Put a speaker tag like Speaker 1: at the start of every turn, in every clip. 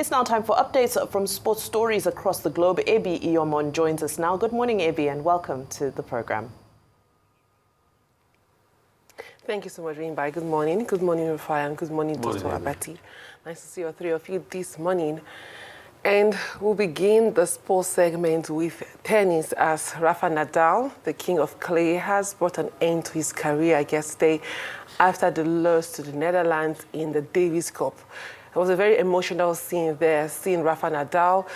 Speaker 1: It's now time for updates from sports stories across the globe. Ebi Iyomon joins us now. Good morning, Ebi, and welcome to the program.
Speaker 2: Thank you so much, Rainby. Good morning. Good morning, Rufai, and good morning, Dr. Abati. Nice to see all three of you this morning. And we'll begin the sports segment with tennis, as Rafa Nadal, the king of clay, has brought an end to his career yesterday after the loss to the Netherlands in the Davis Cup. It was a very emotional scene there, seeing Rafa Nadal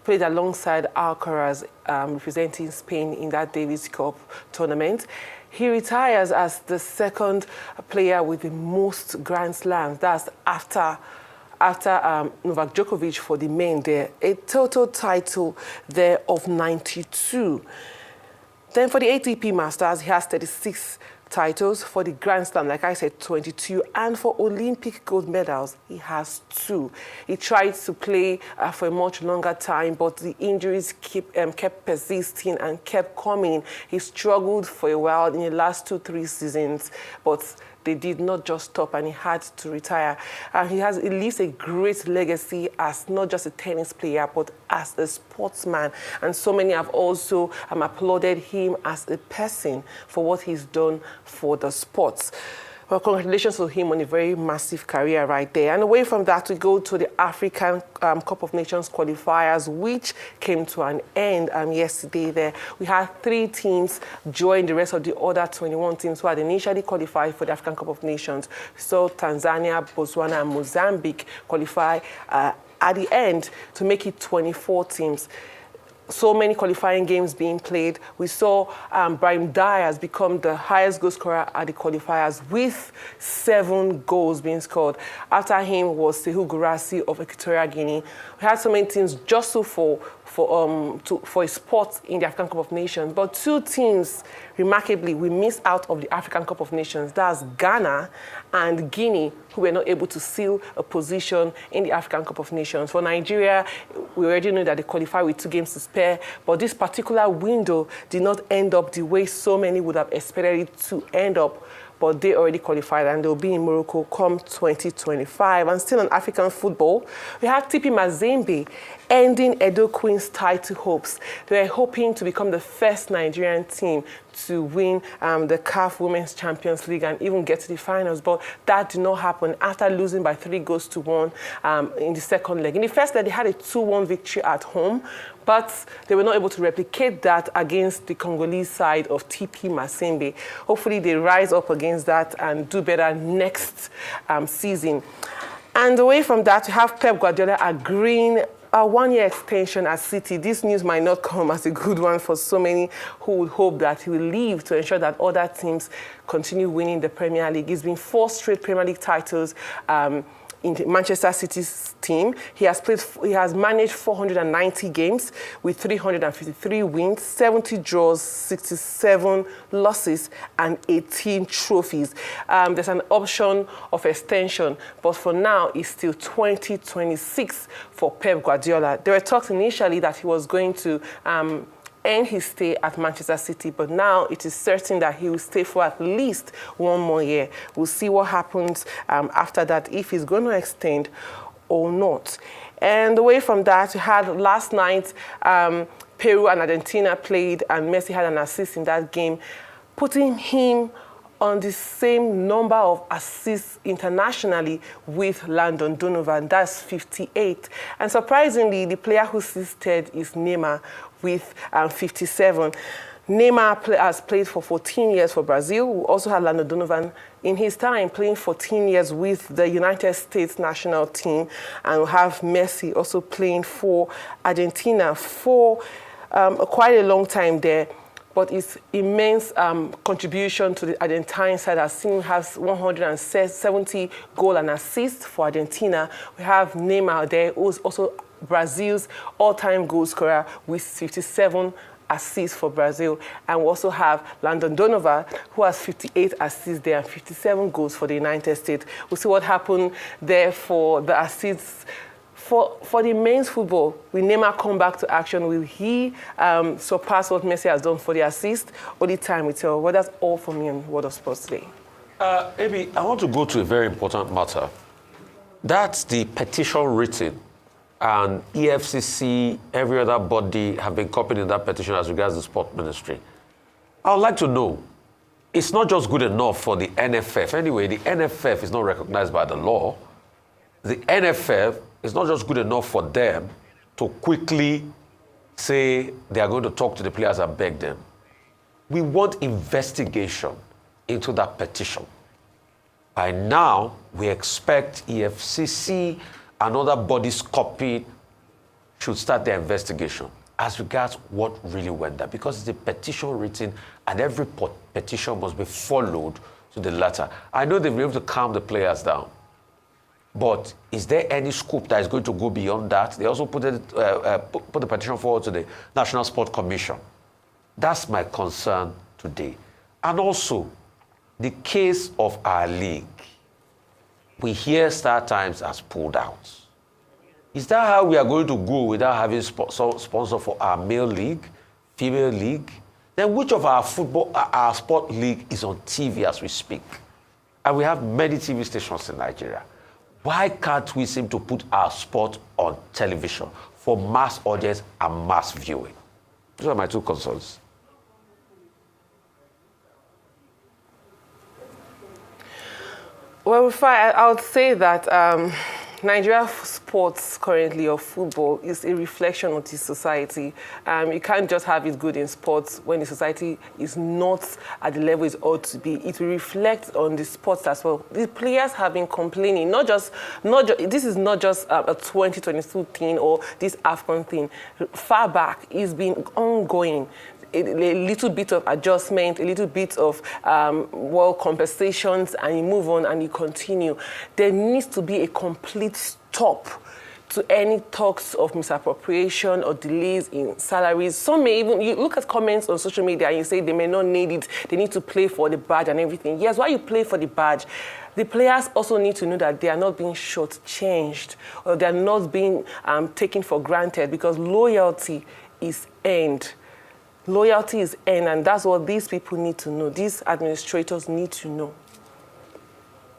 Speaker 2: played alongside Alcaraz, representing Spain in that Davis Cup tournament. He retires as the second player with the most Grand Slams. That's after Novak Djokovic for the men there. A total title there of 92. Then for the ATP Masters, he has 36 titles. For the Grand Slam, like I said, 22. And for Olympic gold medals, he has 2. He tried to play for a much longer time, but the injuries kept persisting and kept coming. He struggled for a while in the last 2-3 seasons, but they did not just stop, and he had to retire. He leaves a great legacy as not just a tennis player, but as a sportsman. And so many have also applauded him as a person for what he's done for the sports. Well, congratulations to him on a very massive career right there. And away from that, we go to the African Cup of Nations qualifiers, which came to an end yesterday there. We had 3 teams join the rest of the other 21 teams who had initially qualified for the African Cup of Nations. So Tanzania, Botswana, and Mozambique qualify at the end to make it 24 teams. So many qualifying games being played. We saw Brahim Diaz become the highest goal scorer at the qualifiers with 7 goals being scored. After him was Sekou Guirassy of Equatorial Guinea. We had so many teams jostle for a spot in the African Cup of Nations. But 2 teams, remarkably, we missed out of the African Cup of Nations. That's Ghana and Guinea, who were not able to seal a position in the African Cup of Nations. For Nigeria, we already know that they qualified with 2 games to spare, but this particular window did not end up the way so many would have expected it to end up. But they already qualified, and they'll be in Morocco come 2025. And still on African football, we have TP Mazembe ending Edo Queen's title hopes. They were hoping to become the first Nigerian team to win the CAF Women's Champions League and even get to the finals, but that did not happen after losing by 3-1 in the second leg. In the first leg, they had a 2-1 victory at home, but they were not able to replicate that against the Congolese side of TP Mazembe. Hopefully, they rise up against that and do better next season. And away from that, we have Pep Guardiola agreeing a 1-year extension at City. This news might not come as a good one for so many who would hope that he will leave to ensure that other teams continue winning the Premier League. It's been 4 straight Premier League titles in Manchester City's team. He has managed 490 games with 353 wins, 70 draws, 67 losses, and 18 trophies. There's an option of extension, but for now, it's still 2026 for Pep Guardiola. There were talks initially that he was going to end his stay at Manchester City, but now it is certain that he will stay for at least 1 more year. We'll see what happens after that, if he's going to extend or not. And away from that, we had last night, Peru and Argentina played, and Messi had an assist in that game, putting him on the same number of assists internationally with Landon Donovan. That's 58. And surprisingly, the player who assisted is Neymar with 57. Neymar has played for 14 years for Brazil. We also had Landon Donovan in his time playing 14 years with the United States national team. And we have Messi also playing for Argentina for quite a long time there. But his immense contribution to the Argentine side has seen him have 170 goals and assists for Argentina. We have Neymar there, who's also Brazil's all-time goal scorer with 57 assists for Brazil. And we also have Landon Donovan, who has 58 assists there and 57 goals for the United States. We'll see what happened there for the assists. For the men's football, will Neymar come back to action? Will he surpass what Messi has done for the assist? Only time will tell. Well, that's all for me on World of Sports today.
Speaker 3: Ebi, I want to go to a very important matter. That's the petition written and EFCC, every other body have been copied in that petition as regards the sport ministry. I would like to know, it's not just good enough for the NFF. Anyway, the NFF is not recognized by the law. The NFF is not just good enough for them to quickly say they are going to talk to the players and beg them. We want investigation into that petition. By now, we expect EFCC and other bodies copied should start their investigation as regards what really went there, because it's a petition written and every petition must be followed to the letter. I know they've been able to calm the players down, but is there any scope that is going to go beyond that? They also put the petition forward to the National Sport Commission. That's my concern today. And also, the case of our league. We hear Star Times has pulled out. Is that how we are going to go without having sponsor for our male league, female league? Then which of our sport league is on TV as we speak? And we have many TV stations in Nigeria. Why can't we seem to put our sport on television for mass audience and mass viewing? Those are my two concerns.
Speaker 2: Well, I would say that Nigeria sports currently, or football, is a reflection of the society. You can't just have it good in sports when the society is not at the level it ought to be. It will reflect on the sports as well. The players have been complaining, this is not just a 2022 thing or this AFCON thing. Far back, it's been ongoing. A little bit of adjustment, a little bit of compensations, and you move on and you continue. There needs to be a complete stop to any talks of misappropriation or delays in salaries. Some may even, you look at comments on social media and you say they may not need it, they need to play for the badge and everything. Yes, while you play for the badge, the players also need to know that they are not being shortchanged or they are not being taken for granted, because loyalty is earned. Loyalty is earned, and that's what these people need to know. These administrators need to know.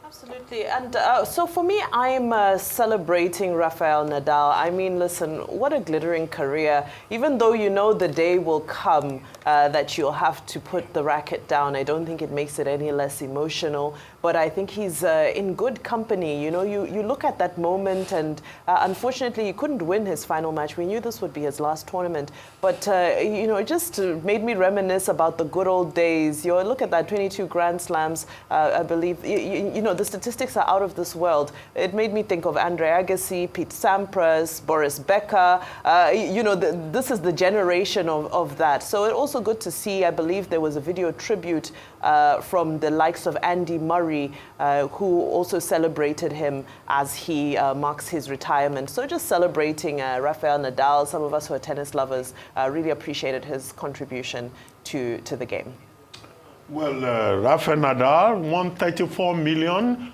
Speaker 1: Absolutely. And so for me, I'm celebrating Rafael Nadal. I mean, listen, what a glittering career. Even though you know the day will come that you'll have to put the racket down, I don't think it makes it any less emotional. But I think he's in good company. You know, you look at that moment, and unfortunately, he couldn't win his final match. We knew this would be his last tournament. But, you know, it just made me reminisce about the good old days. You look at that 22 Grand Slams, I believe, you know, the statistics are out of this world. It made me think of Andre Agassi, Pete Sampras, Boris Becker. You know, this is the generation of that. So it's also good to see, I believe there was a video tribute from the likes of Andy Murray, who also celebrated him as he marks his retirement. So just celebrating Rafael Nadal. Some of us who are tennis lovers really appreciated his contribution to the game.
Speaker 4: Well, Rafael Nadal won $34 million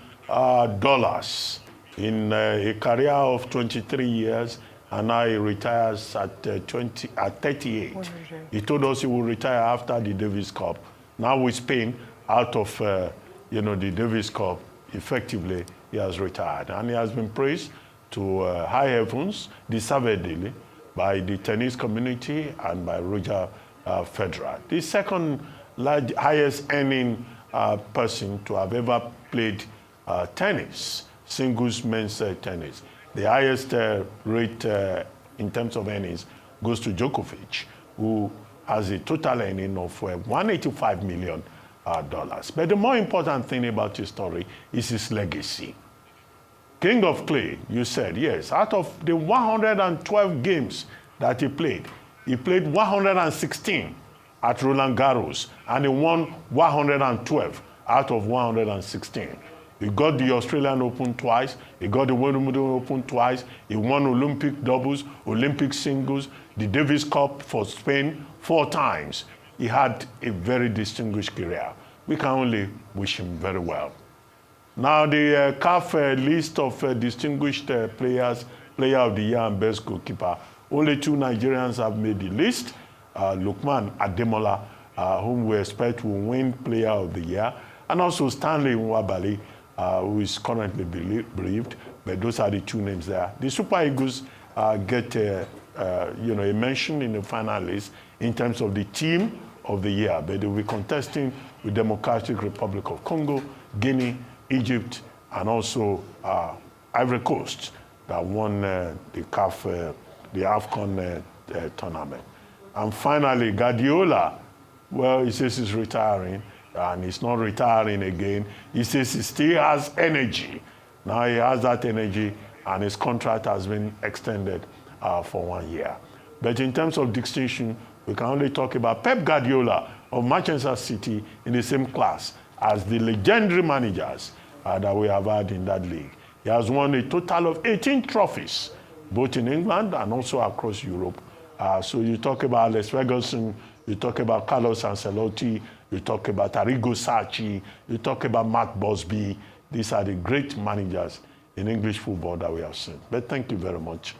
Speaker 4: in a career of 23 years, and now he retires at 38. He told us he will retire after the Davis Cup. Now with Spain out of you know, the Davis Cup, effectively he has retired, and he has been praised to high heavens, deservedly, by the tennis community and by Roger Federer. The second highest earning person to have ever played tennis, singles men's tennis. The highest rate in terms of earnings goes to Djokovic, who has a total earning of $185 million. But the more important thing about his story is his legacy. King of Clay, you said, yes, out of the 112 games that he played 116 at Roland Garros, and he won 112 out of 116. He got the Australian Open twice, he got the Wimbledon Open twice, he won Olympic doubles, Olympic singles, the Davis Cup for Spain 4 times. He had a very distinguished career. We can only wish him very well. Now the CAF list of distinguished players, Player of the Year and Best Goalkeeper, only 2 Nigerians have made the list. Lukman Ademola, whom we expect will win Player of the Year, and also Stanley Nwabali, who is currently bereaved, but those are the 2 names there. The Super Eagles get a mention in the final list in terms of the team of the year. But they will be contesting with Democratic Republic of Congo, Guinea, Egypt, and also Ivory Coast that won the AFCON tournament. And finally, Guardiola, well, he says he's retiring, and he's not retiring again. He says he still has energy. Now he has that energy, and his contract has been extended for 1 year. But in terms of distinction, we can only talk about Pep Guardiola of Manchester City in the same class as the legendary managers that we have had in that league. He has won a total of 18 trophies, both in England and also across Europe. So you talk about Alex Ferguson, you talk about Carlos Ancelotti, you talk about Arrigo Sacchi, you talk about Matt Busby. These are the great managers in English football that we have seen. But thank you very much.